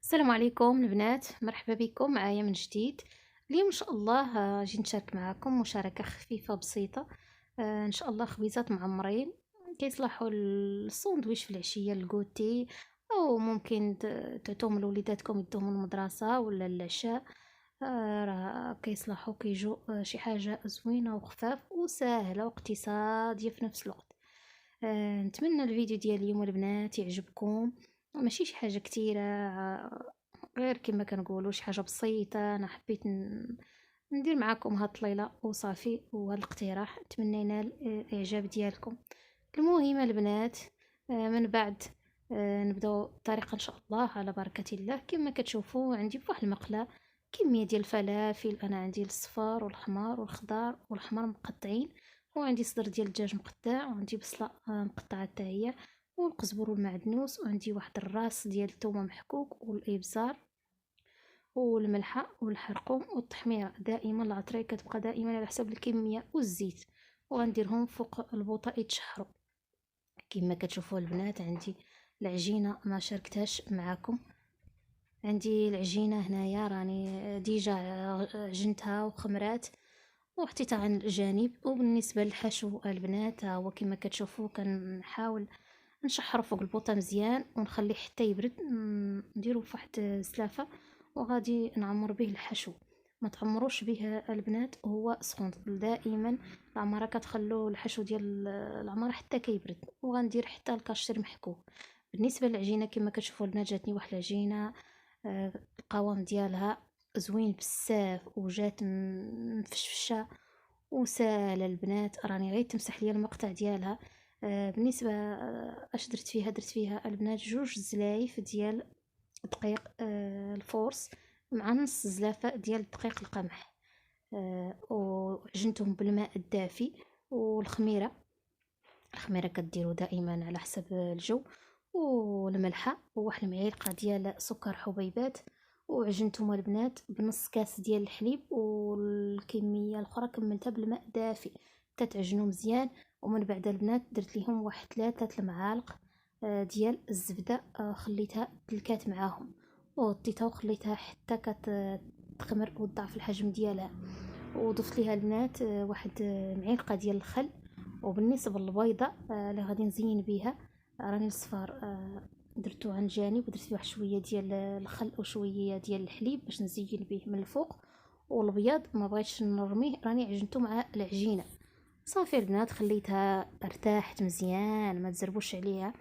السلام عليكم البنات، مرحبا بكم معايا من جديد. اليوم ان شاء الله جيت نشارك معكم مشاركة خفيفة بسيطة. ان شاء الله خبيزات معمرين كيصلحوا الساندويش في العشية الكوتي، او ممكن تعطوهم لوليداتكم يدوهم المدرسة ولا العشاء. راه كيصلحوا كيجو شي حاجة زوينة وخفاف وسهلة واقتصادية في نفس الوقت. نتمنى الفيديو ديال اليوم البنات يعجبكم. ماشي شي حاجة كتيرة، غير كما كنقولوا شي حاجة بسيطة. انا حبيت ندير معاكم هاد الليلة وصافي، وهذا الاقتراح نتمنى ينال الاعجاب ديالكم. المهم البنات، من بعد نبداو الطريقة ان شاء الله على بركة الله. كما كتشوفوا عندي بواحد المقلة كمية ديال الفلافل، انا عندي الصفار والحمار والخضار والحمر مقطعين، وعندي صدر ديال الدجاج مقطع، وعندي بصلة مقطعة حتى هي، والقزبر والمعدنوس، وعندي واحد الراس ديال الثومه محكوك والابزار والملحه والحرقوم والتحميره. دائما العطريه كتبقى دائما على حسب الكميه والزيت، وغنديرهم فوق البوطه يتشحروا. كما كتشوفوا البنات عندي العجينه ما شاركتهاش معاكم. عندي العجينه هنايا راني ديجا عجنتها وخمرات وحطيتها عن الجانب. وبالنسبه للحشو البنات ها هو كما كتشوفوا كنحاول نشحرو فوق البوطه مزيان ونخليه حتى يبرد. نديرو فواحد السلافه وغادي نعمر به الحشو. ما تعمروش به البنات وهو سخون، دائما العماره كتخلو الحشو ديال العماره حتى كيبرد. وغندير حتى الكاشير محكوك. بالنسبه للعجينه كما كتشوفوا البنات جاتني واحد العجينه القوام ديالها زوين بزاف وجات مفشفشه وساهله البنات. راني غير تمسح ليا المقطع ديالها. بالنسبه اش درت فيها البنات جوج زلايف ديال دقيق الفورس مع نص زلافه ديال دقيق القمح. وعجنتهم بالماء الدافي. والخميره كديروا دائما على حسب الجو، والملحه وواحد المعلقه ديال سكر حبيبات. وعجنتهم البنات بنص كاس ديال الحليب، والكميه الاخرى كملتها بالماء دافي حتى تعجنوا مزيان. ومن بعد البنات درت لهم واحد 3 المعالق ديال الزبده، خليتها دلكات معاهم وغطيتها وخليتها حتى كتخمر وتضاعف الحجم ديالها. وضفت ليها البنات واحد معلقه ديال الخل. وبالنسبه للبيضه اللي غادي نزين بها، راني الصفار درتو عن جانب ودرت فيه واحد شويه ديال الخل وشويه ديال الحليب باش نزين به من الفوق. والابيض ما بغيتش نرميه، راني عجنته مع العجينه. صافي البنات خليتها ارتاحت مزيان، ما تزربوش عليها،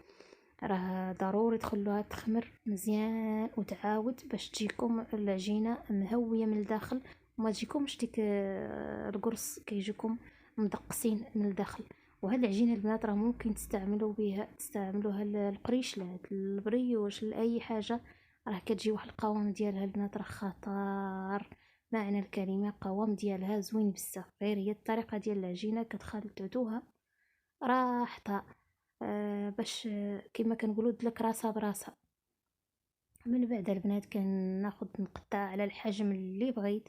راه ضروري تخلوها تخمر مزيان وتعاود باش تجيكم العجينه مهويه من الداخل، وما تجيكمش ديك القرص كيجيكم مدقسين من الداخل. وهاد العجينه البنات راه ممكن تستعملوها للقريشلات البريوش لاي حاجه. راه كتجي واحد القوام ديالها البنات راه خطار، معنى الكلمه قوام ديالها زوين بزاف. غير هي الطريقه ديال العجينه كتخلي تعدوها راحتها باش كما كنقولوا دلك راسها براسها. من بعد البنات كناخد نقطع على الحجم اللي بغيت.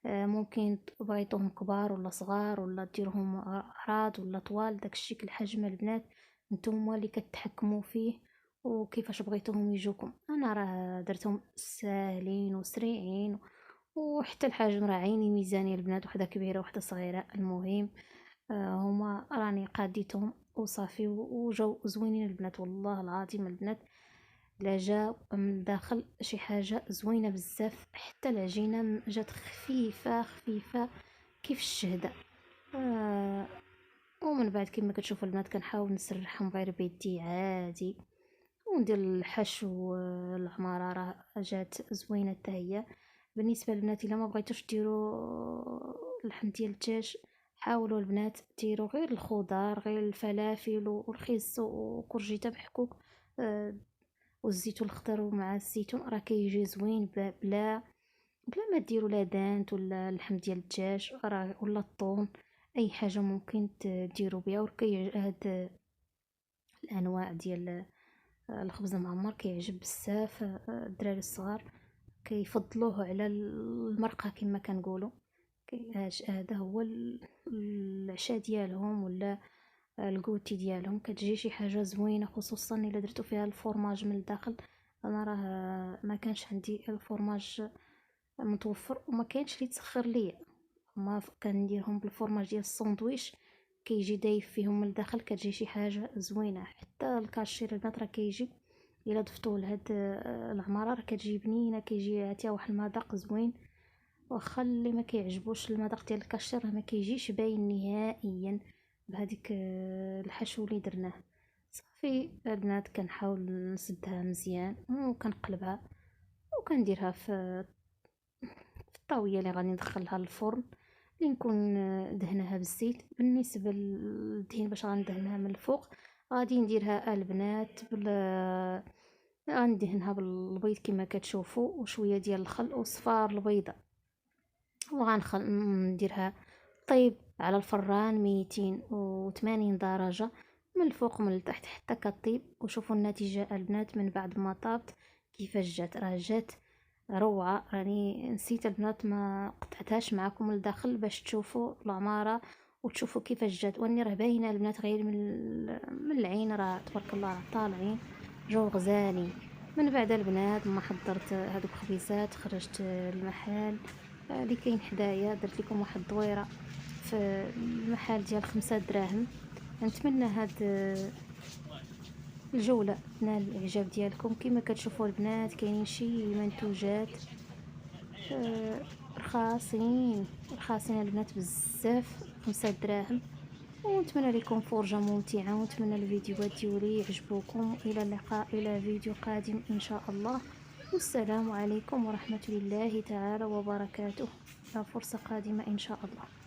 ممكن بغيتوهم كبار ولا صغار ولا ديرهم عراض ولا طوال، داكشي الحجم البنات نتوما اللي كتحكموا فيه وكيفاش بغيتوهم يجوكم. انا راه درتهم ساهلين وسريعين، وحتى الحجم راه عيني ميزانيه البنات، وحده كبيره وحده صغيره. المهم هما راني قاديتهم وصافي وجاو زوينين البنات. والله العظيم البنات لا جا من الداخل شي حاجه زوينه بزاف، حتى العجينه جات خفيفه خفيفه كيف الشهده. آه ومن بعد كما كتشوفوا البنات كنحاول نسرحهم غير بيدي عادي وندير الحشو. العماره راه جات زوينه حتى هي. بالنسبه للبنات الا ما بغيتوش ديروا اللحم ديال الدجاج، حاولوا البنات ديروا غير الخضار، غير الفلافل والخس وكرجيته محكوك والزيتون الخضر مع الزيتون، راه كيجي زوين بلا ما ديروا لا دانت ولا اللحم ديال الدجاج راه ولا الطون. اي حاجه ممكن تديروا بها. وكي هاد الانواع ديال الخبز المعمر كيعجب بزاف الدراري الصغار، كيفضلوه على المرقه كما كنقولوا. هذا هو العشاء ديالهم ولا الكوتي ديالهم. كتجي شي حاجه زوينه خصوصا الا درتو فيها الفرماج من الداخل، انا راه ما كانش عندي الفرماج متوفر وما كانش لي تسخر ليا. ما كنديرهم بالفرماج ديال الساندويتش، كيجي دايب فيهم من الداخل، كتجي شي حاجه زوينه. حتى الكاشير البنات راه كيجي الا ضفتوه لهاد العماره راه كتجي بنينه، كيجي عطيها واحد المذاق زوين. واخا اللي ما كيعجبوش المذاق ديال الكاشير راه ما كيجيش باين نهائيا بهذيك الحشو اللي درناه. صافي البنات كنحاول نسدها مزيان وكنقلبها وكنديرها في الطاويه اللي غادي ندخلها للفرن، اللي نكون دهنها بالزيت. بالنسبه للدهن باش غندهنها من الفوق، غادي نديرها البنات غندهنها بالبيض كما كتشوفوا، وشويه ديال الخل وصفار البيضه، وغنخل نديرها طيب على الفران 280 درجة من الفوق من التحت حتى كطيب. وشوفوا النتيجة البنات من بعد ما طابت كيفاش جات. راه جات روعة. راني نسيت البنات ما قطعتهاش معكم لداخل باش تشوفوا العمارة وتشوفوا كيفاش جات. واني راه باينه البنات غير من العين، راه تبارك الله راه طالعين جو غزالين. من بعد البنات ما حضرت هذوك الخبيزات خرجت المحل اللي كاين حدايا، درت لكم واحد الدويره في المحل ديال 5 دراهم. نتمنى هاد الجوله نال الاعجاب ديالكم. كما كتشوفوا البنات كاينين شي منتوجات رخاصين رخاصين البنات بزاف، 5 دراهم. ونتمنى لكم فرجه ممتعه، ونتمنى الفيديوهات ديالي يعجبوكم. الى اللقاء الى فيديو قادم ان شاء الله، والسلام عليكم ورحمه الله تعالى وبركاته. إلى فرصه قادمه ان شاء الله.